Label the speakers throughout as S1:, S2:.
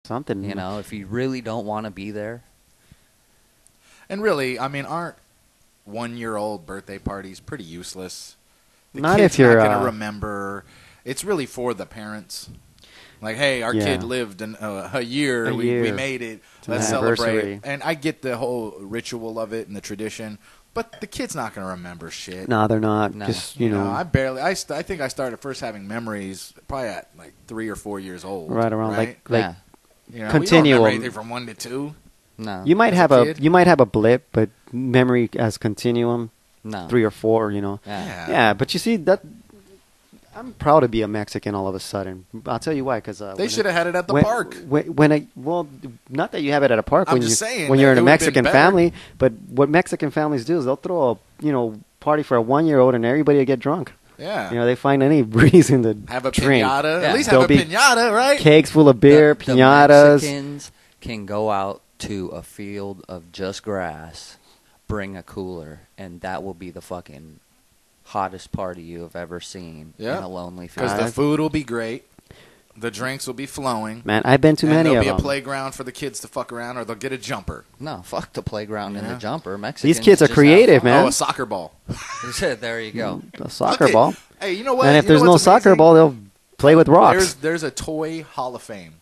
S1: something.
S2: You know, if you really don't want to be there.
S3: And really, I mean, aren't 1-year-old birthday parties pretty useless? The
S1: Not
S3: kid's
S1: if you're
S3: not gonna remember. It's really for the parents. Like, hey, our kid lived a year. We made it. Let's celebrate. And I get the whole ritual of it and the tradition, but the kid's not going to remember shit.
S1: No, they're not. No. Just, you know.
S3: I think I started first having memories probably at like 3 or 4 years old.
S1: Right around like
S3: you know,
S1: continuum.
S3: We don't remember anything from 1 to 2.
S2: No.
S1: You might have a blip, but memory as continuum.
S2: No.
S1: 3 or 4, you know. Yeah, but you see that. I'm proud to be a Mexican all of a sudden. I'll tell you why. Because
S3: they should have had it at the park.
S1: Well, not that you have it at a park.
S3: I'm just saying
S1: when you're in a Mexican family. But what Mexican families do is they'll throw a party for a 1-year-old and everybody will get drunk.
S3: Yeah.
S1: You know, they find any reason to
S3: have a
S1: drink.
S3: piñata. Yeah. At least have a piñata, right?
S1: Cakes full of beer, piñatas.
S2: The Mexicans can go out to a field of just grass, bring a cooler, and that will be the fucking hottest party you have ever seen in a lonely field.
S3: Because the food will be great. The drinks will be flowing.
S1: Man, I've been to many of them.
S3: There'll be a playground for the kids to fuck around, or they'll get a jumper.
S2: No, fuck the playground and the jumper. Mexicans
S1: These kids are creative, man.
S3: Oh, a soccer ball.
S2: There you go.
S1: A soccer ball.
S3: Hey, you know what?
S1: And if there's no soccer ball, they'll play with rocks.
S3: There's a toy Hall of Fame.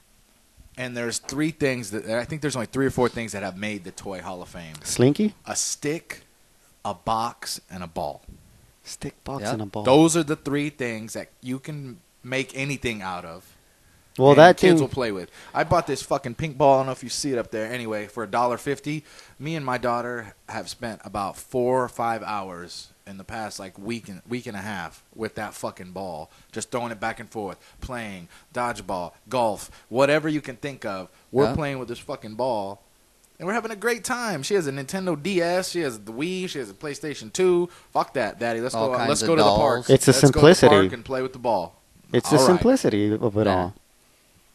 S3: And there's 3 things I think there's only 3 or 4 things that have made the toy Hall of Fame.
S1: Slinky?
S3: A stick, a box, and a ball.
S1: Stick, box, and a ball.
S3: Those are the 3 things that you can make anything out of.
S1: Well, that
S3: kids will play with. I bought this fucking pink ball. I don't know if you see it up there. Anyway, for $1.50, me and my daughter have spent about 4 or 5 hours in the past week and a half with that fucking ball, just throwing it back and forth, playing dodgeball, golf, whatever you can think of. We're playing with this fucking ball. And we're having a great time. She has a Nintendo DS. She has the Wii. She has a PlayStation 2. Fuck that, Daddy. Let's go to the park.
S1: It's the simplicity.
S3: Let's go to the park and play with the ball.
S1: It's the simplicity of it all.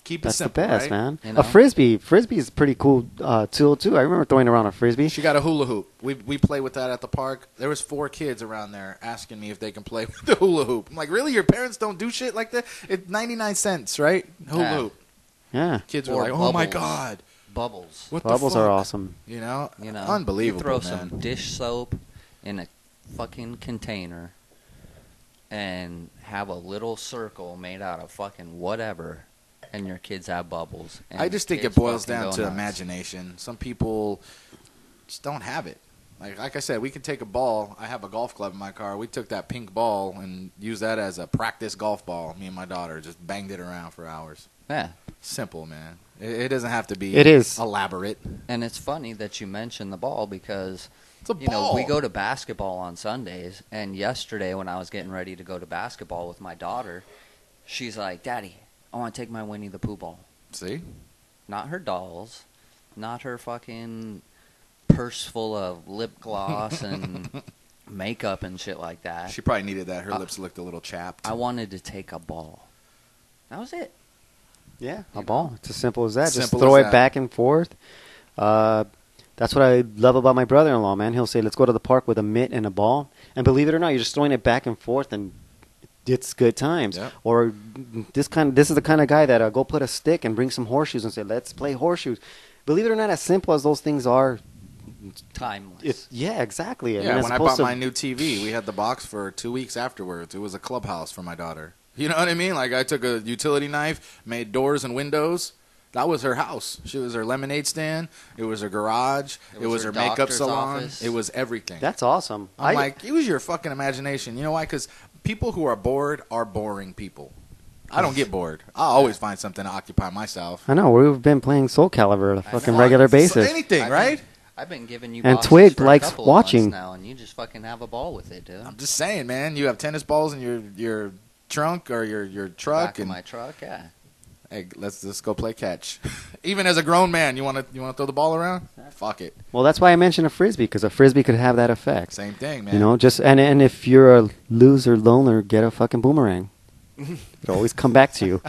S3: Keep it
S1: That's
S3: simple,
S1: the best,
S3: right?
S1: man.
S2: You know?
S1: A frisbee. Frisbee is a pretty cool tool, too. I remember throwing around a frisbee.
S3: She got a hula hoop. We play with that at the park. There was 4 kids around there asking me if they can play with the hula hoop. I'm like, really? Your parents don't do shit like that? It's 99 cents, right? Hula hoop.
S1: Yeah.
S3: Kids were like, oh, my God.
S2: Bubbles.
S3: What
S1: Bubbles
S3: the fuck?
S1: are awesome.
S3: You know?
S2: You
S3: Unbelievable,
S2: throw
S3: man.
S2: some dish soap in a fucking container and have a little circle made out of fucking whatever, and your kids have bubbles. And
S3: I just think it boils down to imagination. Some people just don't have it. Like I said, we can take a ball. I have a golf club in my car. We took that pink ball and used that as a practice golf ball. Me and my daughter just banged it around for hours.
S2: Yeah.
S3: Simple, man. It doesn't have to be elaborate.
S2: And it's funny that you mentioned the ball because,
S3: it's a ball.
S2: we go to basketball on Sundays. And yesterday when I was getting ready to go to basketball with my daughter, she's like, Daddy, I want to take my Winnie the Pooh ball.
S3: See?
S2: Not her dolls. Not her fucking purse full of lip gloss and makeup and shit like that.
S3: She probably needed that. Her lips looked a little chapped.
S2: I wanted to take a ball. That was it.
S1: Yeah, a ball. It's as simple as that. Just throw it back and forth. That's what I love about my brother-in-law, man. He'll say, let's go to the park with a mitt and a ball. And believe it or not, you're just throwing it back and forth, and it's good times.
S3: Yeah.
S1: Or this is the kind of guy that go put a stick and bring some horseshoes and say, let's play horseshoes. Believe it or not, as simple as those things are,
S2: timeless.
S1: Yeah, exactly.
S3: Yeah, when I bought my new TV, we had the box for 2 weeks afterwards. It was a clubhouse for my daughter. You know what I mean? Like, I took a utility knife, made doors and windows. That was her house. She was her lemonade stand. It was her garage. It was her makeup salon.
S2: Office.
S3: It was everything.
S1: That's awesome.
S3: I'm like, use your fucking imagination. You know why? Because people who are bored are boring people. I don't get bored. I'll always find something to occupy myself.
S1: I know. We've been playing Soul Calibur on a fucking regular basis.
S3: Anything, right?
S2: I've been giving you
S1: and
S2: boxes
S1: Twig
S2: for
S1: likes
S2: a couple
S1: watching
S2: of months now, and you just fucking have a ball with it, dude.
S3: I'm just saying, man. You have tennis balls in your trunk or your truck.
S2: Back of my truck, yeah.
S3: Hey, let's go play catch. Even as a grown man, you want to throw the ball around? Fuck it.
S1: Well, that's why I mentioned a frisbee, because a frisbee could have that effect.
S3: Same thing, man.
S1: You know, just and if you're a loser, loner, get a fucking boomerang. It'll always come back to you.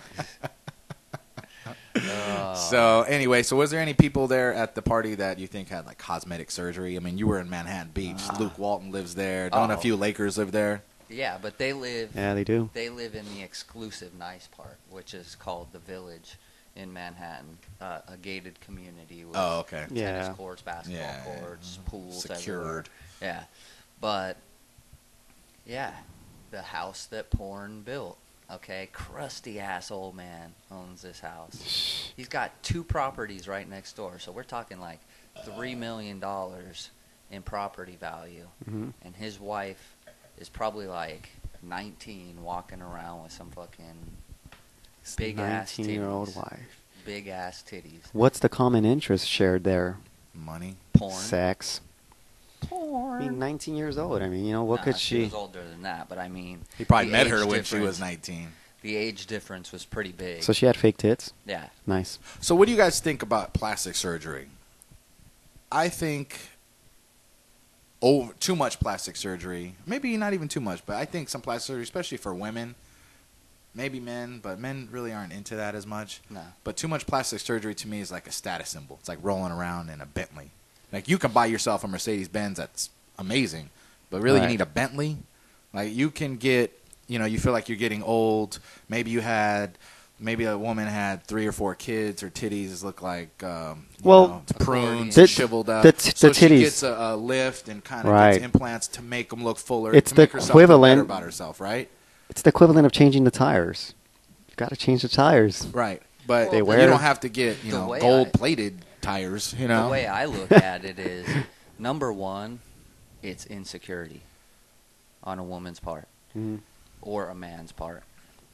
S3: So anyway, was there any people there at the party that you think had like cosmetic surgery? I mean, you were in Manhattan Beach. Luke Walton lives there. Don't a few Lakers live there?
S2: Yeah, but they live.
S1: Yeah, they do.
S2: They live in the exclusive nice part, which is called the Village in Manhattan, a gated community with tennis courts, basketball courts, pools,
S3: secured.
S2: Everywhere. Yeah, but yeah, the house that Porn built. Okay, crusty ass old man owns this house. He's got 2 properties right next door, so we're talking like $3 million in property value, and his wife is probably like 19, walking around with some fucking big ass titties.
S1: 19-year-old wife.
S2: Big ass titties.
S1: What's the common interest shared there?
S3: Money,
S2: porn,
S1: sex.
S2: Porn.
S1: I mean, 19 years old. I mean, you know, what could she?
S2: She was older than that, but I mean,
S3: he probably met her when she was 19.
S2: The age difference was pretty big.
S1: So she had fake tits?
S2: Yeah.
S1: Nice.
S3: So what do you guys think about plastic surgery? I think too much plastic surgery. Maybe not even too much, but I think some plastic surgery, especially for women, maybe men, but men really aren't into that as much.
S2: No.
S3: But too much plastic surgery to me is like a status symbol. It's like rolling around in a Bentley. Like, you can buy yourself a Mercedes-Benz that's amazing, but really you need a Bentley. Like, you can get, you know, you feel like you're getting old. Maybe a woman had 3 or 4 kids. Her titties look like prunes, shriveled up. So she gets a lift and kind of gets implants to make them look fuller.
S1: It's
S3: to make
S1: the
S3: herself feel
S1: equivalent
S3: better about herself, right?
S1: It's the equivalent of changing the tires. You got to change the tires,
S3: right? But
S1: you
S3: don't have to get gold-plated tires. You know,
S2: the way I look at it is, number one, it's insecurity on a woman's part or a man's part.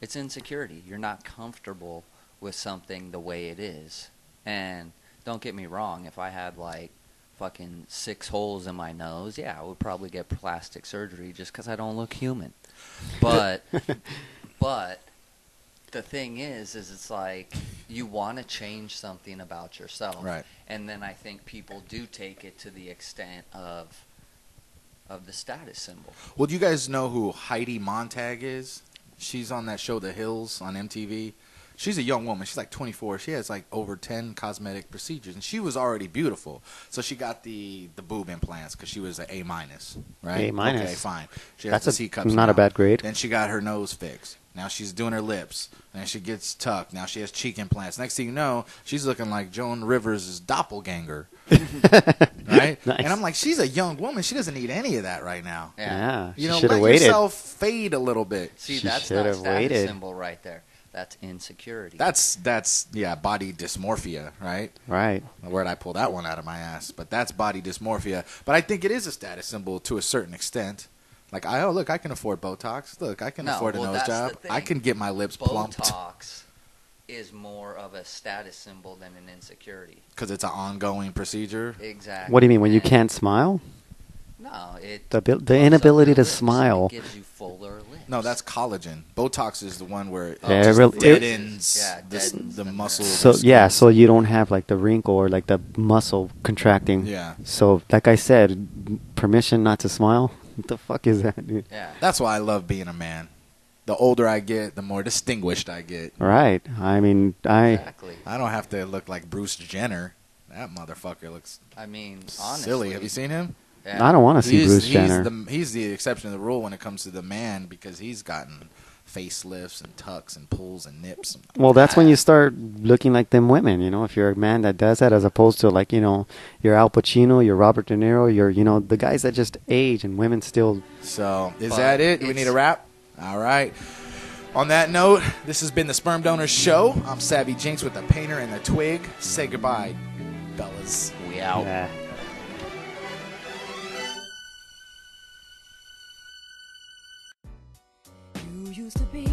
S2: It's insecurity. You're not comfortable with something the way it is. And don't get me wrong, if I had like fucking 6 holes in my nose, I would probably get plastic surgery just because I don't look human. But the thing is it's like you want to change something about yourself.
S3: Right.
S2: And then I think people do take it to the extent of the status symbol.
S3: Well, do you guys know who Heidi Montag is? She's on that show The Hills on MTV. She's a young woman. She's like 24. She has like over 10 cosmetic procedures, and she was already beautiful. So she got the boob implants because she was an A-, right?
S1: A-.
S3: Okay, fine. She has
S1: That's
S3: the C-cups
S1: not
S3: now.
S1: a bad grade.
S3: Then she got her nose fixed. Now she's doing her lips. Then she gets tucked. Now she has cheek implants. Next thing you know, she's looking like Joan Rivers' doppelganger. Right?
S1: Nice.
S3: And I'm like, she's a young woman. She doesn't need any of that right now.
S1: Yeah.
S3: You know,
S1: let
S3: let yourself fade a little bit.
S2: See,
S1: She
S2: that's not
S1: should've
S2: status
S1: waited.
S2: symbol right there. That's insecurity.
S3: That's body dysmorphia, right?
S1: Right.
S3: Where'd I pull that one out of my ass? But that's body dysmorphia. But I think it is a status symbol to a certain extent. Like, look, I can afford Botox. Look, I can afford a nose job. I can get my lips plumped.
S2: Botox is more of a status symbol than an insecurity.
S3: Because it's an ongoing procedure?
S2: Exactly.
S1: What do you mean, when you can't smile?
S2: No,
S1: The inability to smile.
S2: It gives you fuller lips.
S3: No, that's collagen. Botox is the one where it
S1: really-
S3: deadens
S2: deadens
S3: the muscle.
S1: So you don't have like the wrinkle or like the muscle contracting.
S3: Yeah.
S1: So, like I said, permission not to smile? What the fuck is that, dude?
S2: Yeah.
S3: That's why I love being a man. The older I get, the more distinguished I get.
S1: Right. I mean,
S2: Exactly.
S3: I don't have to look like Bruce Jenner. That motherfucker looks
S2: I mean, honestly.
S3: silly. Have you seen him?
S2: Yeah.
S1: I don't want to see Bruce Jenner.
S3: He's the exception to the rule when it comes to the man because he's gotten facelifts and tucks and pulls and nips.
S1: Well, that's when you start looking like them women, you know, if you're a man that does that, as opposed to like, you know, you're Al Pacino, you're Robert De Niro, you're, you know, the guys that just age and women still.
S3: So, is that it? Do we need a wrap? All right. On that note, this has been the Sperm Donors Show. I'm savvyjinx with the painter and the twig. Say goodbye, fellas.
S2: We out.
S1: Yeah.
S4: You used to be